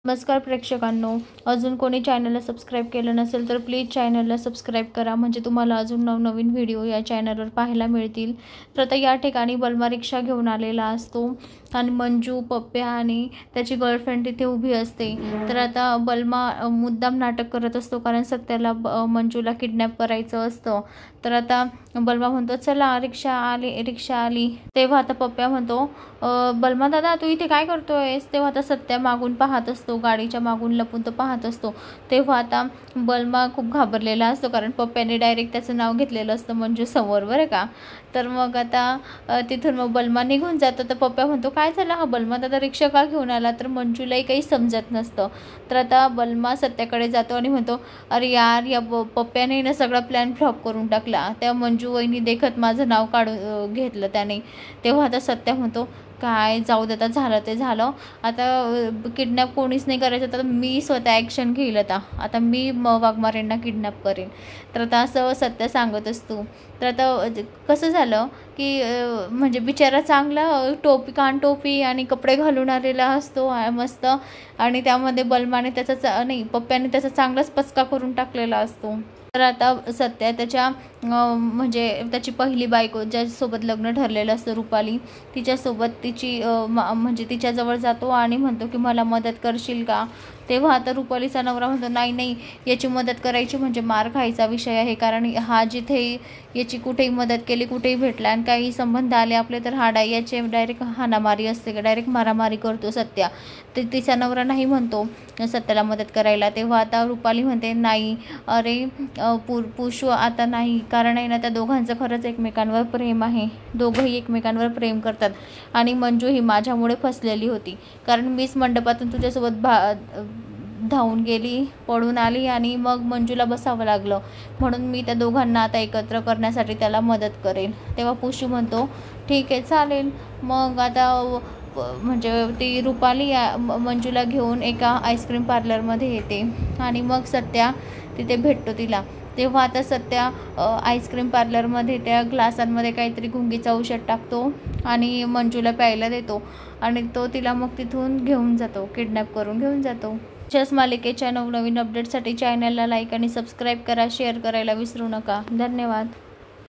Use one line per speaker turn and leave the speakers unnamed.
नमस्कार प्रेक्षकांनो, अजून कोणी चॅनलला सबस्क्राईब केलं नसेल तर प्लीज चॅनलला सबस्क्राईब करा, म्हणजे तुम्हाला अजून नवनवीन व्हिडिओ या चॅनलवर पाहायला मिळतील। तर आता या ठिकाणी बलमा रिक्षा घेऊन आलेला असतो आणि मंजू, पप्प्या आणि त्याची गर्लफ्रेंड तिथे उभी असते। तर आता बलमा मुद्दाम नाटक करत असतो, कारण सत्याला मंजूला किडनॅप करायचं असतं। तर आता बलमा म्हणतो चला रिक्षा आली। तेव्हा आता पप्प्या म्हणतो बलमा दादा तू इथे काय करतोयस? तेव्हा आता सत्या मागून पाहत असतो, गाडीच्या मागून लपून तो पाहत असतो। तेव्हा आता बलमा खूप घाबरलेला असतो, कारण पप्प्याने डायरेक्ट त्याचं नाव घेतलेलं असतं मंजू समोर, बरं का। तर मग आता तिथून मग बलमा निघून जातो। तर पप्प्या म्हणतो काय झालं हा बलमा दादा रिक्षा का घेऊन आला? तर मंजूलाही काही समजत नसतं। तर आता बलमा सत्याकडे जातो आणि म्हणतो अरे यार, या पप्प्याने ना सगळा प्लॅन फ्लॉप करून टाकला, त्या मंजू वहिनी देखत माझं नाव काढून घेतलं त्याने। तेव्हा आता सत्या म्हणतो काय जाऊ दे, आता झालं ते झालं, आता किडनॅप कोणीच नाही करायचं, तर मी स्वतः ॲक्शन घेईल, आता मी वाघमारेंना किडनॅप करेन। तर आता असं सत्य सांगत असतो। तर आता कसं झालं की म्हणजे बिचारा चांगला टोपी आणि कपडे घालून आलेला असतो मस्त, आणि त्यामध्ये बलमाने त्याचा नाही पप्प्याने त्याचा चांगलाच पचका करून टाकलेला असतो। तर आता सत्या त्याच्या म्हणजे त्याची पहिली बायको ज्याच्यासोबत लग्न ठरलेलं असतं रुपाली, तिच्यासोबत तिची म्हणजे तिच्याजवळ जातो आणि म्हणतो की मला मदत करशील का? तेव्हा आता रुपालीचा नवरा म्हणतो नाही याची मदत करायची म्हणजे मार खायचा विषय आहे, कारण हा जिथे याची कुठेही मदत केली, कुठेही भेटला आणि काही संबंध आले आपले तर याचे डायरेक्ट हाणामारी असते, डायरेक्ट मारामारी करतो सत्या। तर तिचा नवरा नाही म्हणतो सत्याला मदत करायला। तेव्हा आता रुपाली म्हणते नाही अरे पुशू आता नाही, कारण आहे ना त्या दोघांचं खरंच एकमेकांवर प्रेम आहे, दोघंही एकमेकांवर प्रेम करतात आणि मंजू ही माझ्यामुळे फसलेली होती, कारण मीच मंडपातून तुझ्यासोबत धावून गेली, पळून आली आणि मग मंजूला बसावं लागलं, म्हणून मी त्या दोघांना आता एकत्र करण्यासाठी त्याला मदत करेन। तेव्हा पुशू म्हणतो ठीक आहे चालेल। मग आता म्हणजे ती रुपाली मंजूला घेऊन एका आईस्क्रीम पार्लरमध्ये येते आणि मग सत्या तिथे भेटतो तिला। तेव्हा आता सत्या आईस्क्रीम पार्लरमध्ये त्या ग्लासांमध्ये काहीतरी गुंगीचं औषध टाकतो आणि मंजूला प्यायला देतो आणि तो तिला मग तिथून घेऊन जातो, किडनॅप करून घेऊन जातो। अशाच मालिकेच्या नवनवीन अपडेटसाठी चॅनलला लाईक आणि सबस्क्राईब करा, शेअर करायला विसरू नका। धन्यवाद।